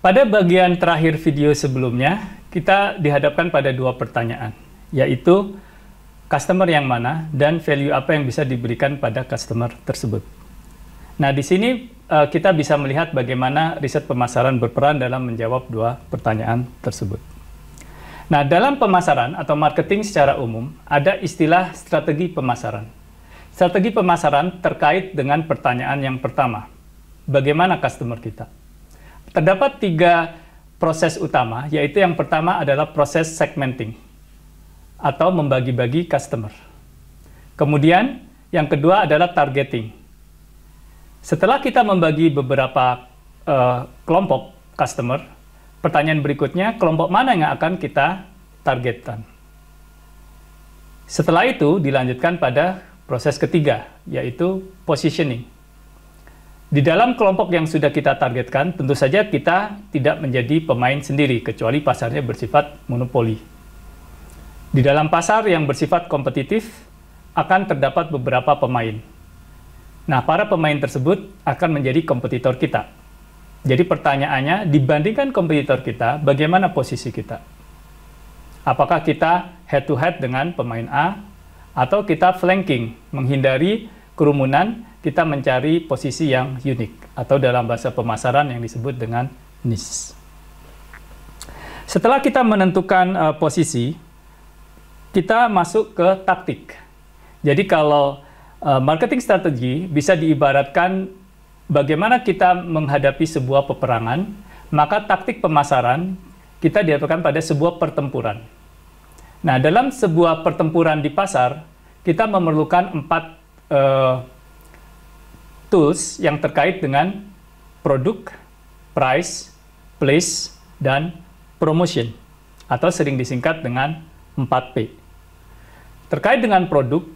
Pada bagian terakhir video sebelumnya, kita dihadapkan pada dua pertanyaan, yaitu customer yang mana dan value apa yang bisa diberikan pada customer tersebut. Nah, di sini kita bisa melihat bagaimana riset pemasaran berperan dalam menjawab dua pertanyaan tersebut. Nah, dalam pemasaran atau marketing secara umum, ada istilah strategi pemasaran. Strategi pemasaran terkait dengan pertanyaan yang pertama, bagaimana customer kita? Terdapat tiga proses utama, yaitu yang pertama adalah proses segmenting atau membagi-bagi customer. Kemudian yang kedua adalah targeting. Setelah kita membagi beberapa kelompok customer, pertanyaan berikutnya, kelompok mana yang akan kita targetkan? Setelah itu dilanjutkan pada proses ketiga, yaitu positioning. Di dalam kelompok yang sudah kita targetkan, tentu saja kita tidak menjadi pemain sendiri, kecuali pasarnya bersifat monopoli. Di dalam pasar yang bersifat kompetitif, akan terdapat beberapa pemain. Nah, para pemain tersebut akan menjadi kompetitor kita. Jadi pertanyaannya, dibandingkan kompetitor kita, bagaimana posisi kita? Apakah kita head-to-head dengan pemain A, atau kita flanking, menghindari kerumunan, kita mencari posisi yang unik, atau dalam bahasa pemasaran yang disebut dengan niche. Setelah kita menentukan posisi, kita masuk ke taktik. Jadi kalau marketing strategi bisa diibaratkan bagaimana kita menghadapi sebuah peperangan, maka taktik pemasaran kita dilakukan pada sebuah pertempuran. Nah, dalam sebuah pertempuran di pasar, kita memerlukan 4 tools yang terkait dengan produk, price, place, dan promotion, atau sering disingkat dengan 4P. Terkait dengan produk,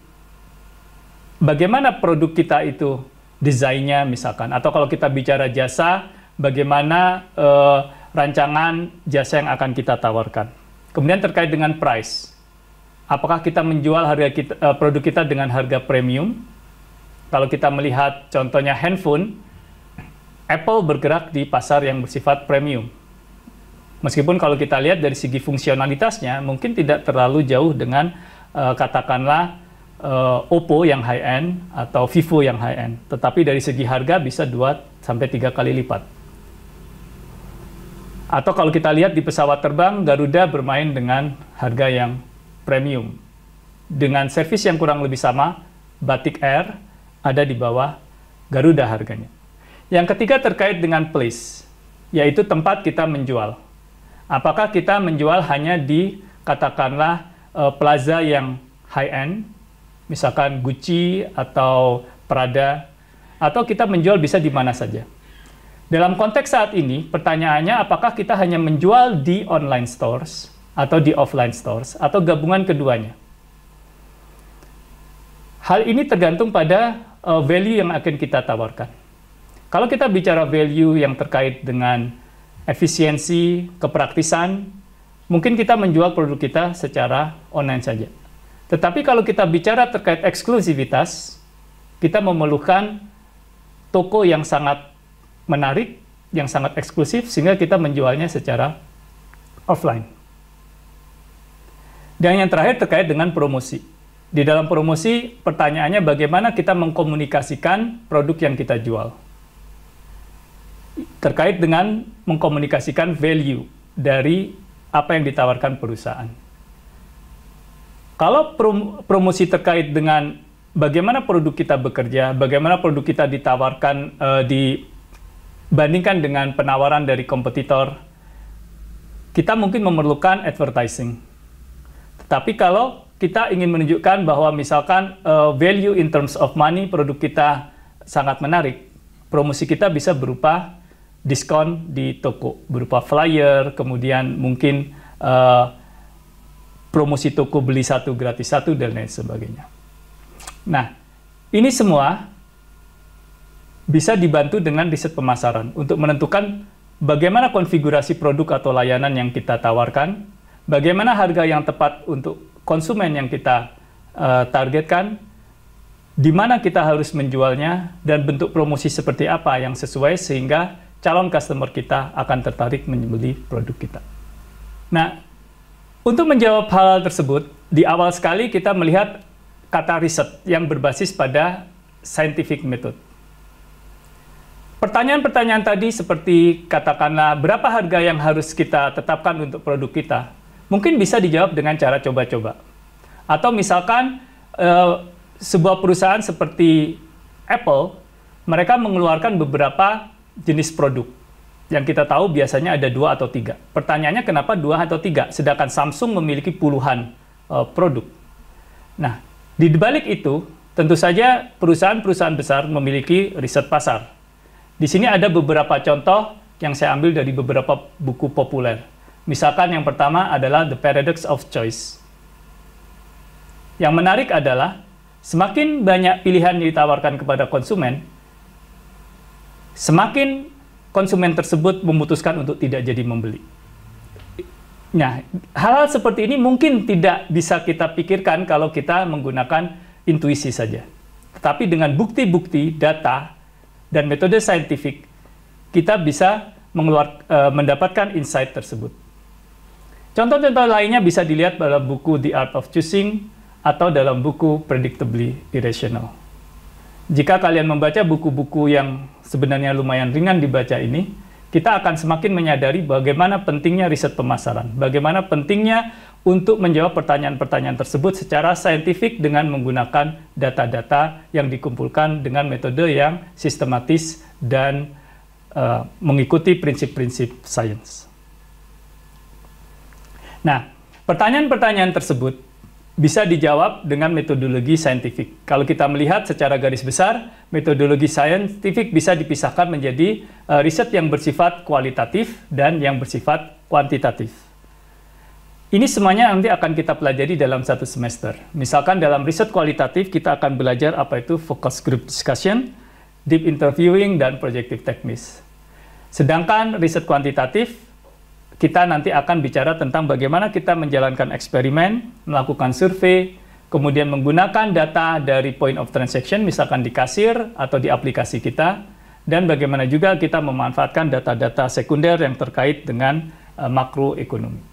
bagaimana produk kita itu desainnya misalkan, atau kalau kita bicara jasa, bagaimana rancangan jasa yang akan kita tawarkan. Kemudian terkait dengan price, apakah kita menjual produk kita dengan harga premium? Kalau kita melihat contohnya handphone, Apple bergerak di pasar yang bersifat premium. Meskipun kalau kita lihat dari segi fungsionalitasnya, mungkin tidak terlalu jauh dengan katakanlah Oppo yang high-end atau Vivo yang high-end. Tetapi dari segi harga bisa 2-3 kali lipat. Atau kalau kita lihat di pesawat terbang, Garuda bermain dengan harga yang premium. Dengan servis yang kurang lebih sama, Batik Air ada di bawah Garuda harganya. Yang ketiga terkait dengan place, yaitu tempat kita menjual. Apakah kita menjual hanya di katakanlah plaza yang high-end, misalkan Gucci atau Prada, atau kita menjual bisa di mana saja. Dalam konteks saat ini, pertanyaannya apakah kita hanya menjual di online stores atau di offline stores, atau gabungan keduanya. Hal ini tergantung pada value yang akan kita tawarkan. Kalau kita bicara value yang terkait dengan efisiensi, kepraktisan, mungkin kita menjual produk kita secara online saja. Tetapi kalau kita bicara terkait eksklusivitas, kita memerlukan toko yang sangat menarik, yang sangat eksklusif, sehingga kita menjualnya secara offline. Dan yang terakhir terkait dengan promosi. Di dalam promosi, pertanyaannya bagaimana kita mengkomunikasikan produk yang kita jual. Terkait dengan mengkomunikasikan value dari apa yang ditawarkan perusahaan. Kalau promosi terkait dengan bagaimana produk kita bekerja, bagaimana produk kita ditawarkan, dibandingkan dengan penawaran dari kompetitor, kita mungkin memerlukan advertising. Tetapi kalau kita ingin menunjukkan bahwa misalkan value in terms of money produk kita sangat menarik, promosi kita bisa berupa diskon di toko, berupa flyer, kemudian mungkin promosi toko beli satu gratis satu, dan lain sebagainya. Nah, ini semua bisa dibantu dengan riset pemasaran untuk menentukan bagaimana konfigurasi produk atau layanan yang kita tawarkan, bagaimana harga yang tepat untuk konsumen yang kita targetkan, di mana kita harus menjualnya, dan bentuk promosi seperti apa yang sesuai sehingga calon customer kita akan tertarik membeli produk kita. Nah, untuk menjawab hal tersebut, di awal sekali kita melihat kata riset yang berbasis pada scientific method. Pertanyaan-pertanyaan tadi seperti katakanlah berapa harga yang harus kita tetapkan untuk produk kita, mungkin bisa dijawab dengan cara coba-coba. Atau misalkan sebuah perusahaan seperti Apple, mereka mengeluarkan beberapa jenis produk. Yang kita tahu biasanya ada 2 atau 3. Pertanyaannya kenapa 2 atau 3, sedangkan Samsung memiliki puluhan produk. Nah, di balik itu, tentu saja perusahaan-perusahaan besar memiliki riset pasar. Di sini ada beberapa contoh yang saya ambil dari beberapa buku populer. Misalkan yang pertama adalah The Paradox of Choice. Yang menarik adalah, semakin banyak pilihan yang ditawarkan kepada konsumen, semakin konsumen tersebut memutuskan untuk tidak jadi membeli. Nah, hal-hal seperti ini mungkin tidak bisa kita pikirkan kalau kita menggunakan intuisi saja. Tetapi dengan bukti-bukti, data, dan metode saintifik, kita bisa mendapatkan insight tersebut. Contoh-contoh lainnya bisa dilihat dalam buku The Art of Choosing atau dalam buku Predictably Irrational. Jika kalian membaca buku-buku yang sebenarnya lumayan ringan dibaca ini, kita akan semakin menyadari bagaimana pentingnya riset pemasaran, bagaimana pentingnya untuk menjawab pertanyaan-pertanyaan tersebut secara saintifik dengan menggunakan data-data yang dikumpulkan dengan metode yang sistematis dan mengikuti prinsip-prinsip sains. Nah, pertanyaan-pertanyaan tersebut bisa dijawab dengan metodologi saintifik. Kalau kita melihat secara garis besar, metodologi saintifik bisa dipisahkan menjadi riset yang bersifat kualitatif dan yang bersifat kuantitatif. Ini semuanya nanti akan kita pelajari dalam satu semester. Misalkan dalam riset kualitatif, kita akan belajar apa itu focus group discussion, deep interviewing, dan projective techniques. Sedangkan riset kuantitatif, kita nanti akan bicara tentang bagaimana kita menjalankan eksperimen, melakukan survei, kemudian menggunakan data dari point of transaction, misalkan di kasir atau di aplikasi kita, dan bagaimana juga kita memanfaatkan data-data sekunder yang terkait dengan makroekonomi.